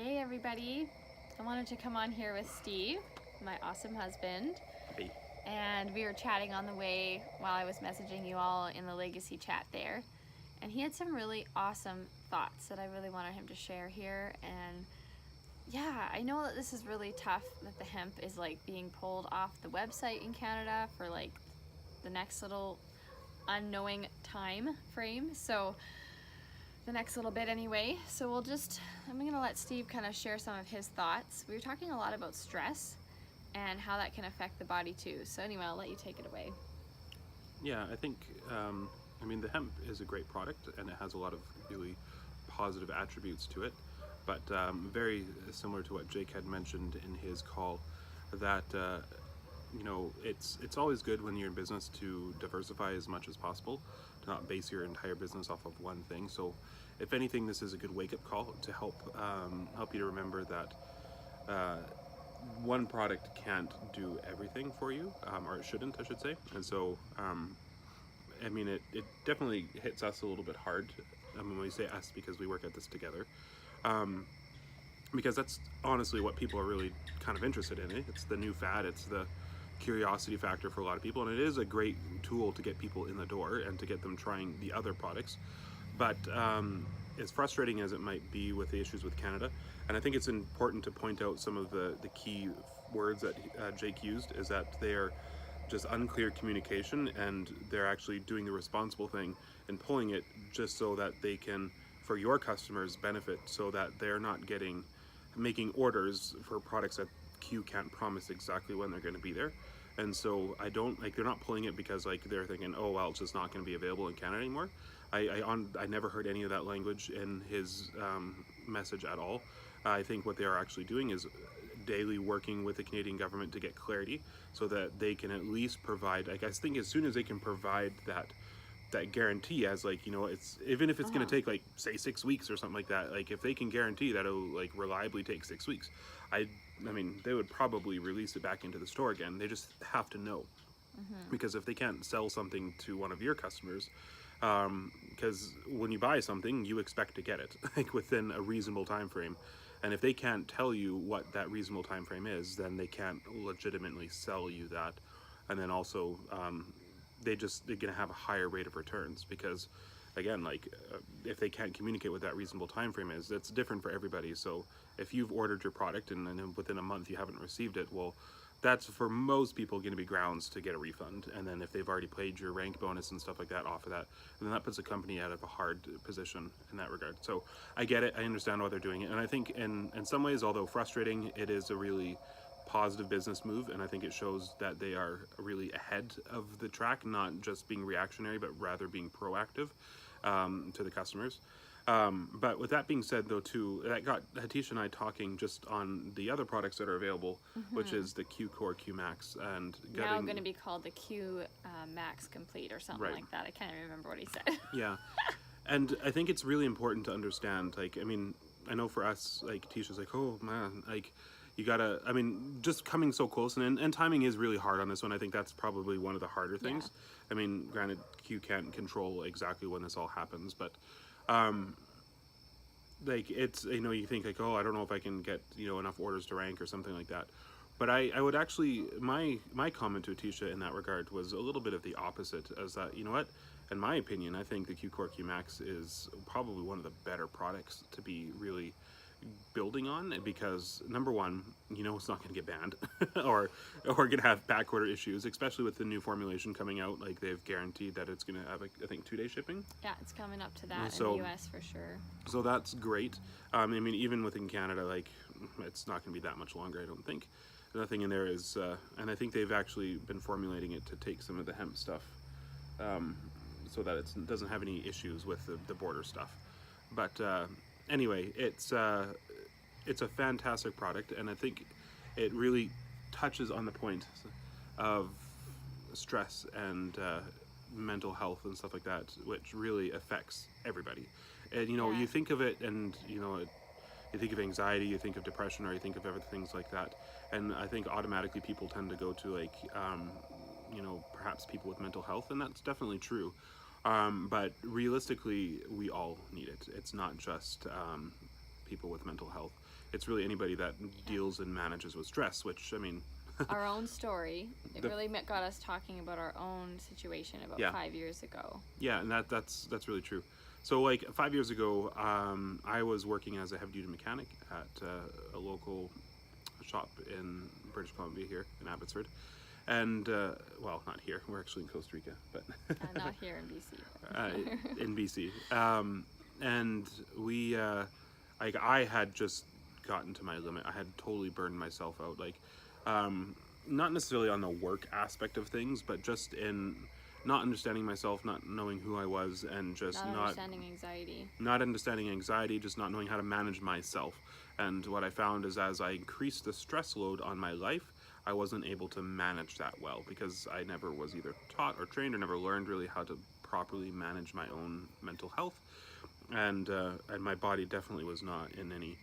Hey everybody, I wanted to come on here with Steve, my awesome husband, Hey. and we were chatting on the way while I was messaging you all in the legacy chat there, and he had some really awesome thoughts that I really wanted him to share here. And yeah, I know that this is really tough, that the hemp is like being pulled off the website in Canada for like the next little unknowing time frame, so the next little bit anyway. So I'm gonna let Steve kind of share some of his thoughts. We were talking a lot about stress and how that can affect the body too. So anyway, I'll let you take it away. Yeah, I think, the hemp is a great product and it has a lot of really positive attributes to it. But very similar to what Jake had mentioned in his call, that it's always good when you're in business to diversify as much as possible, to not base your entire business off of one thing. So, if anything, this is a good wake-up call to help you to remember that one product can't do everything for you, or it shouldn't, I should say. And so, it definitely hits us a little bit hard. When we say us, because we work at this together. Because that's honestly what people are really kind of interested in. It's the new fad. It's the curiosity factor for a lot of people, and it is a great tool to get people in the door and to get them trying the other products. But as frustrating as it might be with the issues with Canada, and I think it's important to point out some of the key words that Jake used, is that they are just unclear communication, and they're actually doing the responsible thing and pulling it just so that they can, for your customers' benefit, so that they're not making orders for products that Q can't promise exactly when they're going to be there. And so I don't like, they're not pulling it because like they're thinking, oh well, it's just not going to be available in Canada anymore. I never heard any of that language in his message at all. I think what they are actually doing is daily working with the Canadian government to get clarity, so that they can at least provide, like, I think as soon as they can provide that guarantee, as like, it's, even if it's going to take like say 6 weeks or something like that, like if they can guarantee that it'll like reliably take 6 weeks, I mean they would probably release it back into the store again. They just have to know, because if they can't sell something to one of your customers, because when you buy something you expect to get it like within a reasonable time frame, and if they can't tell you what that reasonable time frame is, then they can't legitimately sell you that. And then also, they're going to have a higher rate of returns, because again, like, if they can't communicate what that reasonable time frame is, it's different for everybody. So if you've ordered your product and then within a month you haven't received it, well, that's for most people going to be grounds to get a refund. And then if they've already paid your rank bonus and stuff like that off of that, then that puts the company out of a hard position in that regard. So I get it, I understand why they're doing it, and I think in some ways, although frustrating, it is a really positive business move, and I think it shows that they are really ahead of the track, not just being reactionary, but rather being proactive to the customers. But with that being said, though, too, that got Hatish and I talking just on the other products that are available, which is the Q Core, Q Max, and Now going to be called the Q Max Complete or something like that. I can't even remember what he said. Yeah. And I think it's really important to understand, like, I know for us, like, Tisha's like, oh man, like, you gotta, just coming so close, and timing is really hard on this one. I think that's probably one of the harder things. Yeah. Granted, Q can't control exactly when this all happens, but like, it's, you think like, oh, I don't know if I can get, enough orders to rank or something like that. But I would actually, my comment to Atisha in that regard was a little bit of the opposite, as that, you know what, in my opinion, I think the Q Core Q Max is probably one of the better products to be really building on, because number one, it's not going to get banned or going to have backorder issues, especially with the new formulation coming out. Like, they've guaranteed that it's going to have, I think, 2-day shipping. Yeah, it's coming up to that in the US for sure. So that's great. Even within Canada, like, it's not going to be that much longer, I don't think. Nothing in there is, and I think they've actually been formulating it to take some of the hemp stuff, so that it doesn't have any issues with the border stuff. But anyway, it's a fantastic product, and I think it really touches on the point of stress and mental health and stuff like that, which really affects everybody. And you think of it, and you think of anxiety, you think of depression, or you think of other things like that, and I think automatically people tend to go to, like, perhaps people with mental health, and that's definitely true. But realistically, we all need it. It's not just people with mental health. It's really anybody that deals and manages with stress, which, I mean, Our own story. It The- really got us talking about our own situation about Yeah. 5 years ago. yeah, and that's really true. So like 5 years ago, I was working as a heavy duty mechanic at a local shop in British Columbia here in Abbotsford, and well, not here. We're actually in Costa Rica, but Not here in BC. in BC. And we, like, I had just gotten to my limit. I had totally burned myself out. Like, not necessarily on the work aspect of things, but just in not understanding myself, not knowing who I was, and just Not understanding anxiety. not understanding anxiety, just not knowing how to manage myself. And what I found is as I increased the stress load on my life, I wasn't able to manage that well because I never was either taught or trained or never learned really how to properly manage my own mental health. And my body definitely was not in any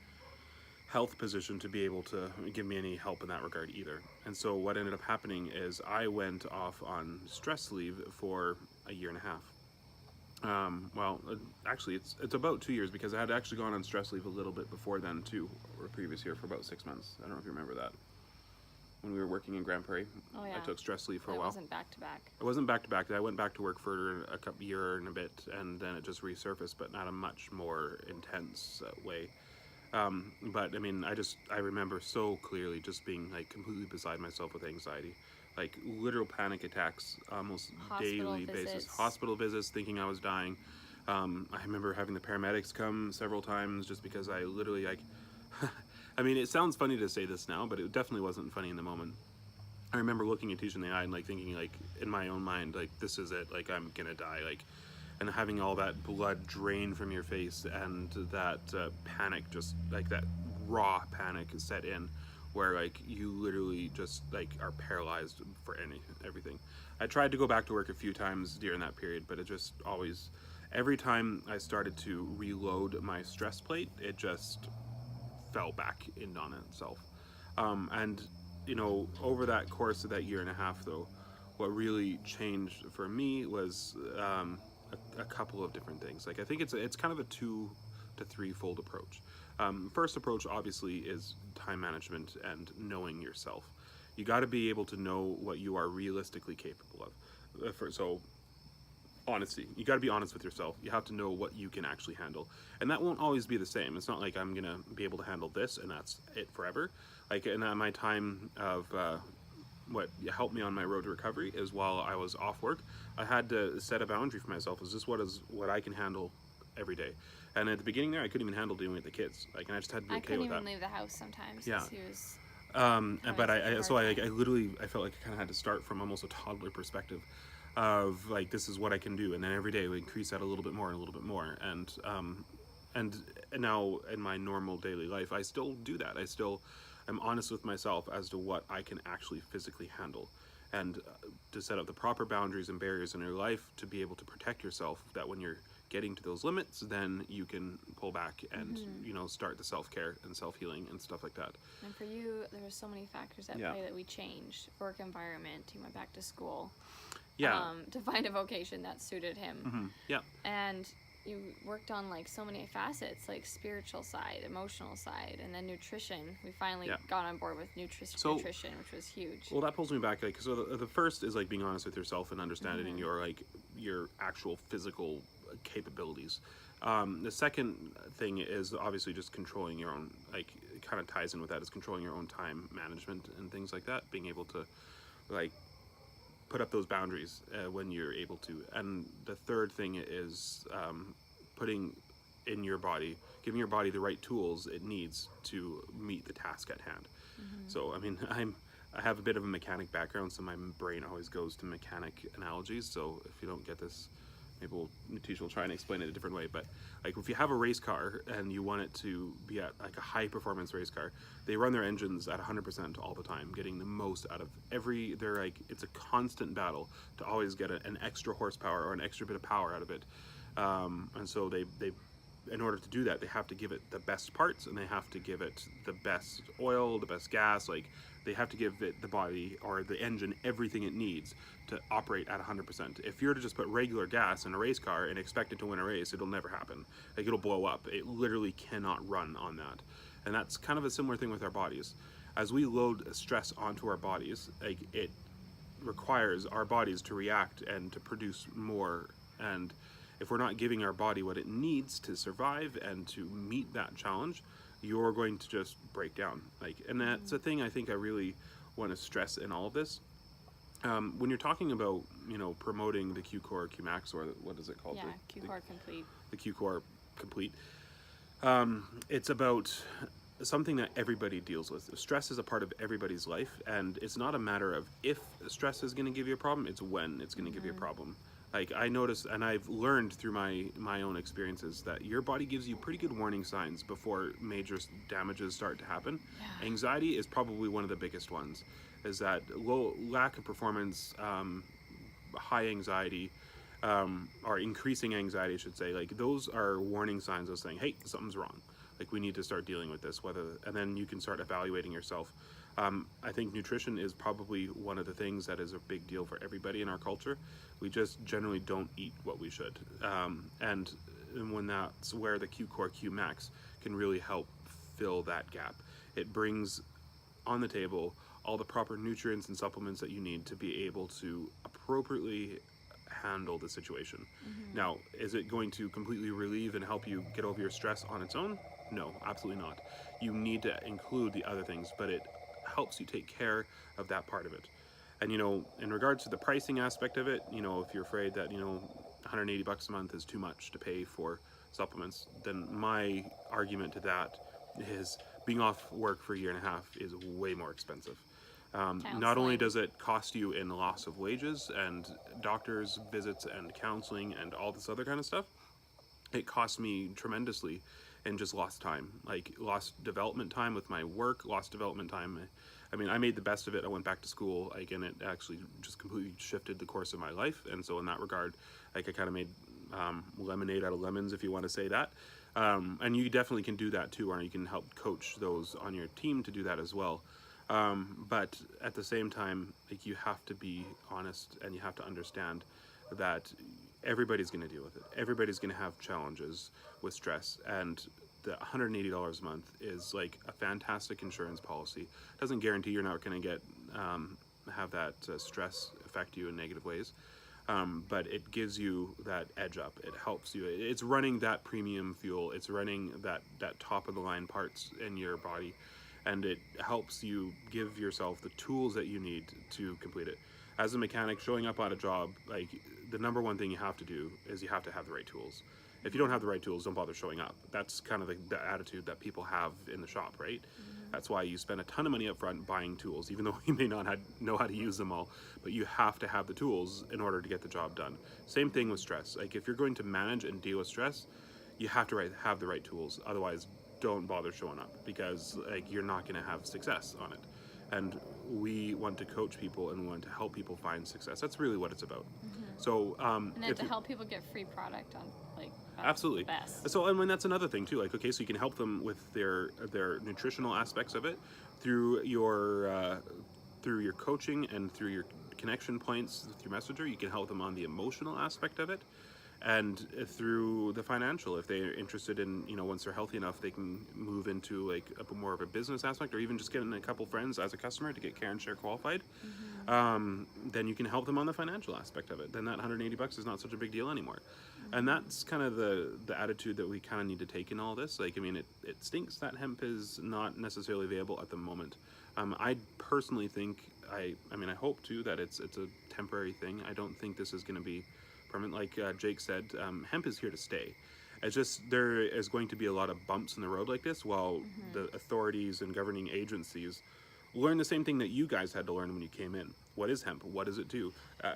health position to be able to give me any help in that regard either. And so what ended up happening is I went off on stress leave for a year and a half. Actually, it's about 2 years because I had actually gone on stress leave a little bit before then too, or previous year for about 6 months. I don't know if you remember that. When we were working in Grand Prairie, Oh, yeah. I took stress leave for a It while. wasn't back to back. It wasn't back to back. I went back to work for a year and a bit, and then it just resurfaced, but not a much more intense way. But I mean, I remember so clearly just being like completely beside myself with anxiety, like literal panic attacks, almost Hospital daily basis. visits. Hospital visits, thinking I was dying. I remember having the paramedics come several times just because I literally like. I mean, it sounds funny to say this now, but it definitely wasn't funny in the moment. I remember looking at Tisha in the eye and like thinking like in my own mind like this is it, like I'm gonna die, like, and having all that blood drain from your face and that panic, just like that raw panic set in where like you literally just like are paralyzed for everything. I tried to go back to work a few times during that period, but it just always, every time I started to reload my stress plate, it just fell back in on itself. And you know, over that course of that year and a half though, what really changed for me was a couple of different things. Like I think it's kind of a 2 to 3 fold approach. First approach obviously is time management and knowing yourself. You got to be able to know what you are realistically capable of. So honesty, you got to be honest with yourself. You have to know what you can actually handle, and that won't always be the same. It's not like I'm gonna be able to handle this and that's it forever. Like in my time of what helped me on my road to recovery is while I was off work, I had to set a boundary for myself. Is this what I can handle every day? And at the beginning there, I couldn't even handle dealing with the kids. Like, and I just had to be I okay couldn't with that. even leave the house sometimes. Yeah. He was But such a hard time. I literally I felt like I kind of had to start from almost a toddler perspective of like this is what I can do, and then every day we increase that a little bit more and a little bit more, and now in my normal daily life I still do that. I still am honest with myself as to what I can actually physically handle, and to set up the proper boundaries and barriers in your life to be able to protect yourself, that when you're getting to those limits, then you can pull back and you know, start the self-care and self-healing and stuff like that. And for you, there were so many factors at Yeah. play that we changed. Work environment, he went back to school. Yeah. To find a vocation that suited him. Yeah. And you worked on like so many facets, like spiritual side, emotional side, and then nutrition. We finally Yeah. got on board with nutrition, which was huge. Well, that pulls me back. Like, so the first is like being honest with yourself and understanding your actual physical capabilities. The second thing is obviously just controlling your own, like, it kind of ties in with that, is controlling your own time management and things like that. Being able to like put up those boundaries when you're able to. And the third thing is putting in your body, giving your body the right tools it needs to meet the task at hand. So I mean, I have a bit of a mechanic background, so my brain always goes to mechanic analogies. So if you don't get this, maybe Natish will try and explain it a different way. But like if you have a race car and you want it to be at like a high performance race car, they run their engines at 100% all the time, getting the most out of they're like, it's a constant battle to always get an extra horsepower or an extra bit of power out of it. And so they in order to do that, they have to give it the best parts, and they have to give it the best oil, the best gas. Like, they have to give it, the body or the engine, everything it needs to operate at 100%. If you're to just put regular gas in a race car and expect it to win a race, it'll never happen. Like, it'll blow up. It literally cannot run on that. And that's kind of a similar thing with our bodies. As we load stress onto our bodies, like, it requires our bodies to react and to produce more. And if we're not giving our body what it needs to survive and to meet that challenge, you're going to just break down. Like, and that's a thing I think I really want to stress in all of this. When you're talking about, promoting the Q Core, Q Max, or what is it called? Yeah, Q Core Complete. The Q Core Complete. It's about something that everybody deals with. Stress is a part of everybody's life, and it's not a matter of if stress is going to give you a problem, it's when it's going to give you a problem. Like, I noticed, and I've learned through my own experiences, that your body gives you pretty good warning signs before major damages start to happen. Yeah. Anxiety is probably one of the biggest ones, is that lack of performance, high anxiety, or increasing anxiety, I should say. Like, those are warning signs of saying, hey, something's wrong. Like, we need to start dealing with this. And then you can start evaluating yourself. I think nutrition is probably one of the things that is a big deal for everybody in our culture. We just generally don't eat what we should. And when that's where the Q Core Q Max can really help fill that gap. It brings on the table all the proper nutrients and supplements that you need to be able to appropriately handle the situation. Now, is it going to completely relieve and help you get over your stress on its own? No, absolutely not. You need to include the other things, but it helps you take care of that part of it. And in regards to the pricing aspect of it, if you're afraid that $180 a month is too much to pay for supplements, then my argument to that is being off work for a year and a half is way more expensive. Not only does it cost you in loss of wages and doctors visits and counseling and all this other kind of stuff, it cost me tremendously in just lost time, like lost development time with my work, lost development time. I mean, I made the best of it. I went back to school, like, and it actually just completely shifted the course of my life. And so in that regard, like, I kind of made lemonade out of lemons, if you want to say that. And you definitely can do that too, or you can help coach those on your team to do that as well. But at the same time, like, you have to be honest and you have to understand that everybody's going to deal with it. Everybody's going to have challenges with stress, and the $180 a month is like a fantastic insurance policy. It doesn't guarantee you're not going to get have that stress affect you in negative ways, but it gives you that edge up. It helps you. It's running that premium fuel. It's running that top of the line parts in your body, and it helps you give yourself the tools that you need to complete it. As a mechanic, showing up on a job, like, the number one thing you have to do is you have to have the right tools. If you don't have the right tools, don't bother showing up. That's kind of the attitude that people have in the shop, right? That's why you spend a ton of money up front buying tools, even though you may not know how to use them all. But you have to have the tools in order to get the job done. Same thing with stress. Like, if you're going to manage and deal with stress, you have to have the right tools. Otherwise, don't bother showing up, because, like, you're not going to have success on it. And we want to coach people and we want to help people find success. That's really what it's about. So, and then to help people get free product on, like, absolutely. The best. So, I mean, that's another thing too. Like, okay, so you can help them with their nutritional aspects of it through your coaching and through your connection points with your messenger. You can help them on the emotional aspect of it, and through the financial, if they're interested in, once they're healthy enough, they can move into like a more of a business aspect, or even just getting a couple friends as a customer to get Care and Share qualified. Then you can help them on the financial aspect of it. Then that $180 is not such a big deal anymore. And that's kind of the attitude that we kind of need to take in all this. Like, I mean, it stinks that hemp is not necessarily available at the moment. I personally think, I hope too that it's a temporary thing. I don't think this is going to be permanent. Like Jake said, hemp is here to stay. It's just there is going to be a lot of bumps in the road like this, while the authorities and governing agencies learn the same thing that you guys had to learn when you came in. What is hemp? What does it do?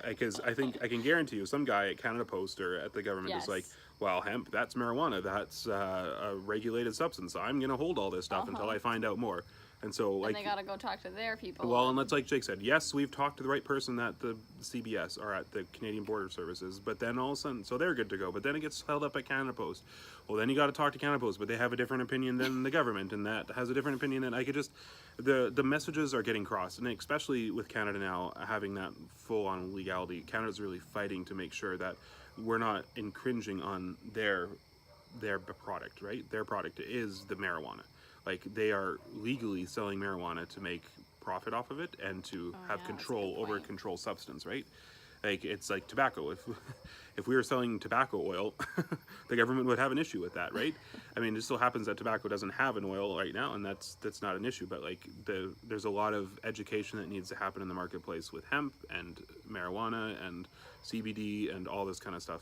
Because I think I can guarantee you, some guy at Canada Post or at the government is like, well, hemp, that's marijuana. That's a regulated substance. I'm going to hold all this stuff until I find out more. And so, like, and they gotta go talk to their people. Well, and that's like Jake said. Yes, we've talked to the right person at the CBS or at the Canadian Border Services, but then all of a sudden, so they're good to go. But then it gets held up at Canada Post. Well, then you got to talk to Canada Post, but they have a different opinion than the government, and that has a different opinion. And I could just, the messages are getting crossed, and especially with Canada now having that full-on legality, Canada's really fighting to make sure that we're not infringing on their their product, right? Their product is the marijuana. Like, they are legally selling marijuana to make profit off of it and to have yeah, that's a control good over a point. controlled substance, right? Like, it's like tobacco. If we were selling tobacco oil, the government would have an issue with that, right? I mean, it still happens that tobacco doesn't have an oil right now, and that's not an issue. But like, there's a lot of education that needs to happen in the marketplace with hemp and marijuana and CBD and all this kind of stuff.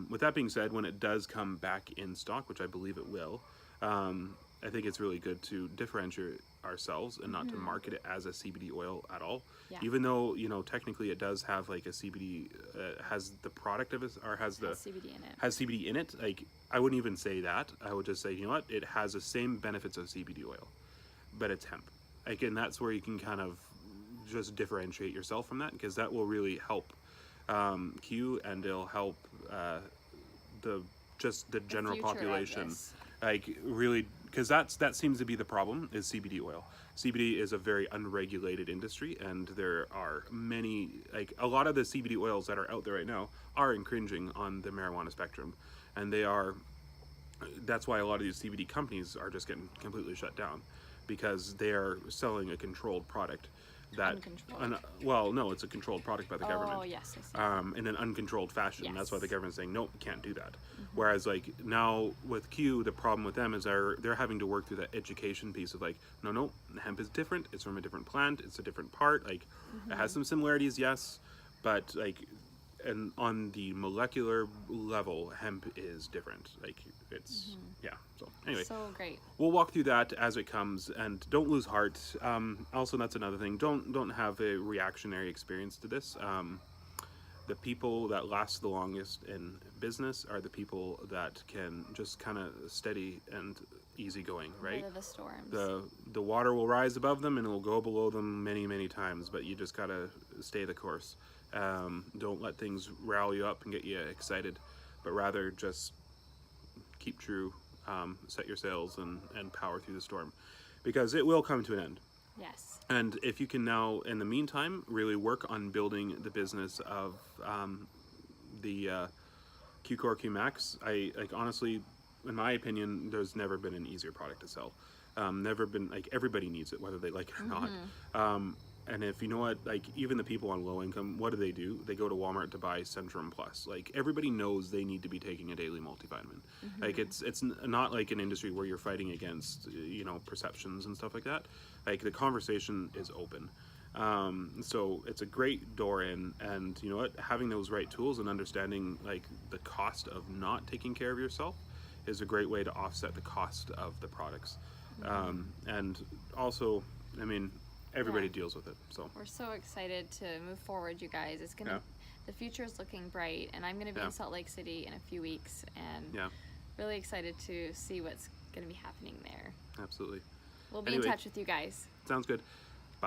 With that being said, when it does come back in stock, which I believe it will, I think it's really good to differentiate ourselves and not to market it as a CBD oil at all. Yeah. Even though, you know, technically it does have like a CBD, has the product of it, or has the Has CBD in it. has CBD in it. Like, I wouldn't even say that. I would just say, you know what, it has the same benefits of CBD oil, but it's hemp. Like, and that's where you can kind of just differentiate yourself from that, because that will really help Q, and it'll help the general future of population, this. like, really, because that seems to be the problem, is CBD oil. CBD is a very unregulated industry, and there are many, like, a lot of the CBD oils that are out there right now are infringing on the marijuana spectrum, and that's why a lot of these CBD companies are just getting completely shut down, because they are selling a controlled product that Uncontrolled. well, no, it's a controlled product by the government. Oh, yes, I see. In an uncontrolled fashion. Yes. That's why the government's saying, nope, you can't do that. Whereas, like, now with Q, the problem with them is they're having to work through that education piece of, like, no, hemp is different. It's from a different plant. It's a different part. Like, it has some similarities, yes, but, like, and on the molecular level, hemp is different. Like, it's, yeah. So anyway, So great. we'll walk through that as it comes, and don't lose heart. Also, that's another thing. Don't have a reactionary experience to this. The people that last the longest in business are the people that can just kind of steady and easygoing, right? Weather the storms. The water will rise above them and it will go below them many times, but you just gotta stay the course. Don't let things rile you up and get you excited, but rather just keep true, set your sails, and power through the storm, because it will come to an end. Yes. And if you can now, in the meantime, really work on building the business of the Q Core Q Max, honestly, in my opinion, there's never been an easier product to sell. Never been, like, everybody needs it, whether they like it or not. And if you know what, like, even the people on low income, what do? They go to Walmart to buy Centrum Plus. Like, everybody knows they need to be taking a daily multivitamin. Like, it's not like an industry where you're fighting against, you know, perceptions and stuff like that. Like, the conversation is open. So it's a great door in, and you know what, having those right tools and understanding, like, the cost of not taking care of yourself is a great way to offset the cost of the products. And also, I mean, everybody deals with it. So We're so excited to move forward, you guys. It's gonna, the future is looking bright, and I'm gonna be in Salt Lake City in a few weeks, and really excited to see what's gonna be happening there. Absolutely. We'll be in touch with you guys. Sounds good.